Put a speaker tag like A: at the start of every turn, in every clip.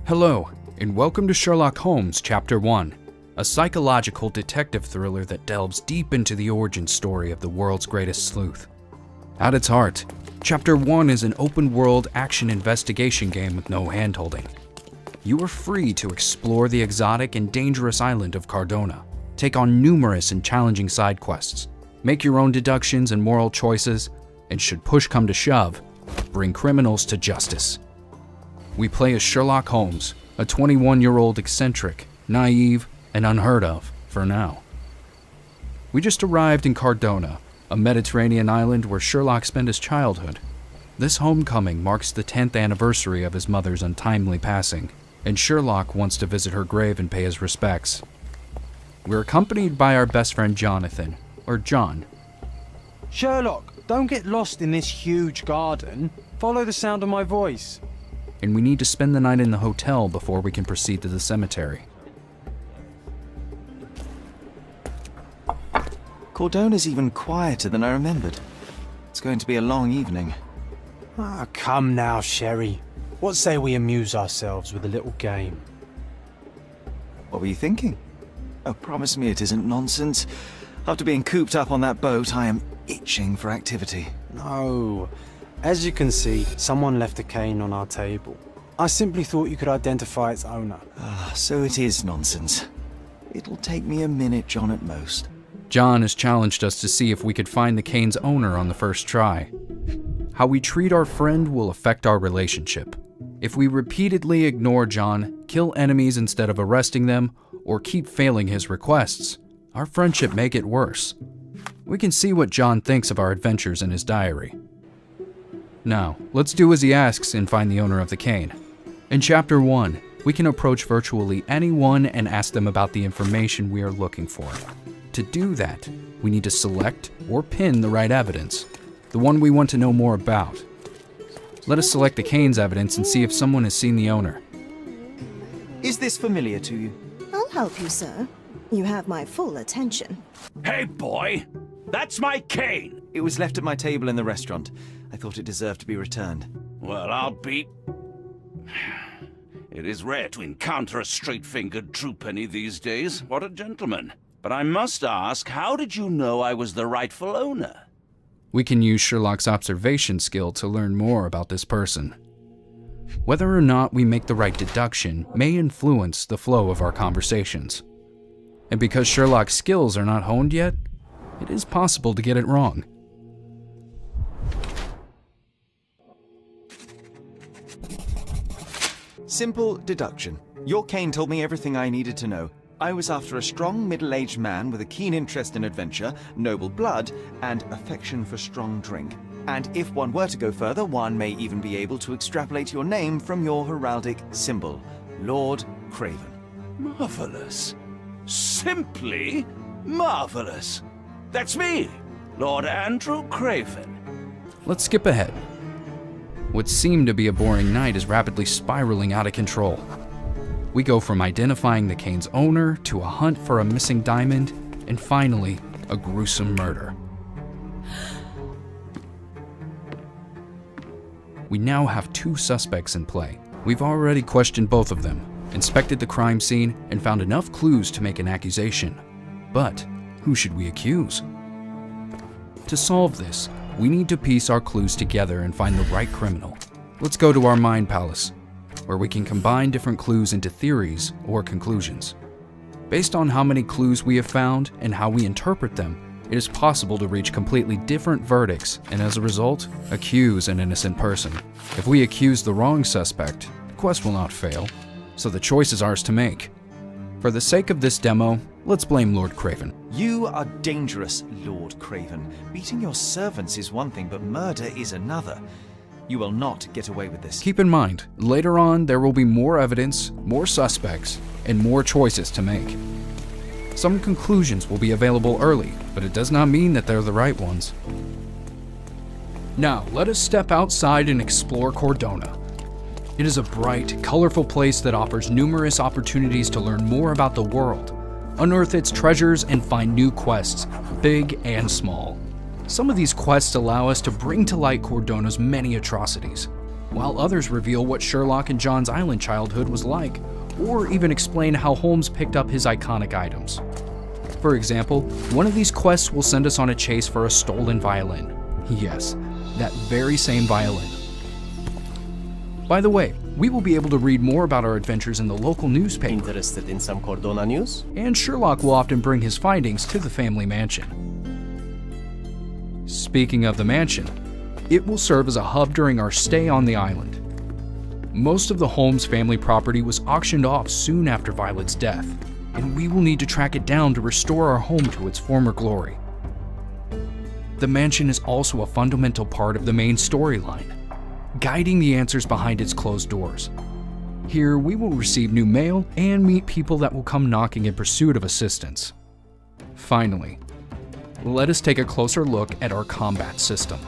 A: Hello, and welcome to Sherlock Holmes Chapter 1, a psychological detective thriller that delves deep into the origin story of the world's greatest sleuth. At its heart, Chapter 1 is an open-world action investigation game with no hand-holding. You are free to explore the exotic and dangerous island of Cardona, take on numerous and challenging side quests, make your own deductions and moral choices, and should push come to shove, bring criminals to justice. We play as Sherlock Holmes, a 21-year-old eccentric, naive, and unheard of for now. We just arrived in Cardona, a Mediterranean island where Sherlock spent his childhood. This homecoming marks the 10th anniversary of his mother's untimely passing, and Sherlock wants to visit her grave and pay his respects. We're accompanied by our best friend Jonathan, or John.
B: Sherlock, don't get lost in this huge garden. Follow the sound of my voice.
A: And we need to spend the night in the hotel before we can proceed to the cemetery.
C: Cardona's even quieter than I remembered. It's going to be a long evening.
B: Come now, Sherry. What say we amuse ourselves with a little game?
C: What were you thinking? Oh, promise me it isn't nonsense. After being cooped up on that boat, I am itching for activity.
B: No. As you can see, someone left a cane on our table. I simply thought you could identify its owner.
C: So it is nonsense. It'll take me a minute, John, at most.
A: John has challenged us to see if we could find the cane's owner on the first try. How we treat our friend will affect our relationship. If we repeatedly ignore John, kill enemies instead of arresting them, or keep failing his requests, our friendship may get worse. We can see what John thinks of our adventures in his diary. Now, let's do as he asks and find the owner of the cane. In Chapter 1, we can approach virtually anyone and ask them about the information we are looking for. To do that, we need to select or pin the right evidence, the one we want to know more about. Let us select the cane's evidence and see if someone has seen the owner.
C: Is this familiar to you?
D: I'll help you, sir. You have my full attention.
E: Hey, boy! That's my cane!
C: It was left at my table in the restaurant. I thought it deserved to be returned.
E: Well, I'll be... It is rare to encounter a straight-fingered true penny these days. What a gentleman. But I must ask, how did you know I was the rightful owner?
A: We can use Sherlock's observation skill to learn more about this person. Whether or not we make the right deduction may influence the flow of our conversations. And because Sherlock's skills are not honed yet, it is possible to get it wrong.
C: Simple deduction. Your cane told me everything I needed to know. I was after a strong, middle-aged man with a keen interest in adventure, noble blood, and affection for strong drink. And if one were to go further, one may even be able to extrapolate your name from your heraldic symbol, Lord Craven.
E: Marvelous. Simply marvelous. That's me, Lord Andrew Craven.
A: Let's skip ahead. What seemed to be a boring night is rapidly spiraling out of control. We go from identifying the cane's owner to a hunt for a missing diamond, and finally, a gruesome murder. We now have two suspects in play. We've already questioned both of them, inspected the crime scene, and found enough clues to make an accusation. But who should we accuse? To solve this, we need to piece our clues together and find the right criminal. Let's go to our mind palace, where we can combine different clues into theories or conclusions. Based on how many clues we have found and how we interpret them, it is possible to reach completely different verdicts and as a result, accuse an innocent person. If we accuse the wrong suspect, the quest will not fail, so the choice is ours to make. For the sake of this demo, let's blame Lord Craven.
C: You are dangerous, Lord Craven. Beating your servants is one thing, but murder is another. You will not get away with this.
A: Keep in mind, later on there will be more evidence, more suspects, and more choices to make. Some conclusions will be available early, but it does not mean that they're the right ones. Now, let us step outside and explore Cardona. It is a bright, colorful place that offers numerous opportunities to learn more about the world, unearth its treasures, and find new quests, big and small. Some of these quests allow us to bring to light Cardona's many atrocities. while others reveal what Sherlock and John's Island childhood was like, or even explain how Holmes picked up his iconic items. For example, one of these quests will send us on a chase for a stolen violin. Yes, that very same violin. By the way, we will be able to read more about our adventures in the local newspaper,
F: Interested in some Cordona news?
A: and Sherlock will often bring his findings to the family mansion. Speaking of the mansion, it will serve as a hub during our stay on the island. Most of the Holmes family property was auctioned off soon after Violet's death, and we will need to track it down to restore our home to its former glory. The mansion is also a fundamental part of the main storyline, guiding the answers behind its closed doors. Here, we will receive new mail and meet people that will come knocking in pursuit of assistance. Finally, let us take a closer look at our combat system.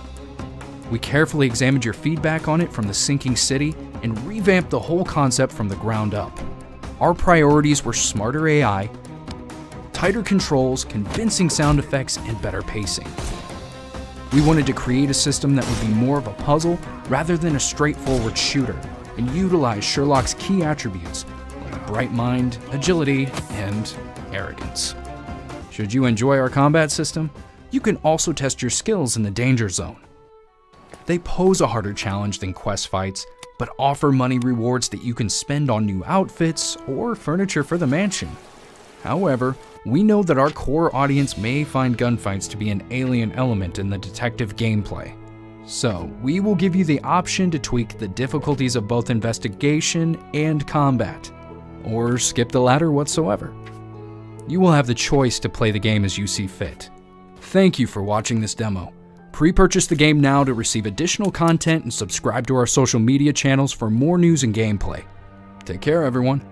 A: We carefully examined your feedback on it from the sinking city and revamped the whole concept from the ground up. Our priorities were smarter AI, tighter controls, convincing sound effects, and better pacing. We wanted to create a system that would be more of a puzzle rather than a straightforward shooter, and utilize Sherlock's key attributes like bright mind, agility, and arrogance. Should you enjoy our combat system, you can also test your skills in the danger zone. They pose a harder challenge than quest fights, but offer money rewards that you can spend on new outfits or furniture for the mansion. However, we know that our core audience may find gunfights to be an alien element in the detective gameplay. So, we will give you the option to tweak the difficulties of both investigation and combat, or skip the latter whatsoever. You will have the choice to play the game as you see fit. Thank you for watching this demo. Pre-purchase the game now to receive additional content and subscribe to our social media channels for more news and gameplay. Take care, everyone.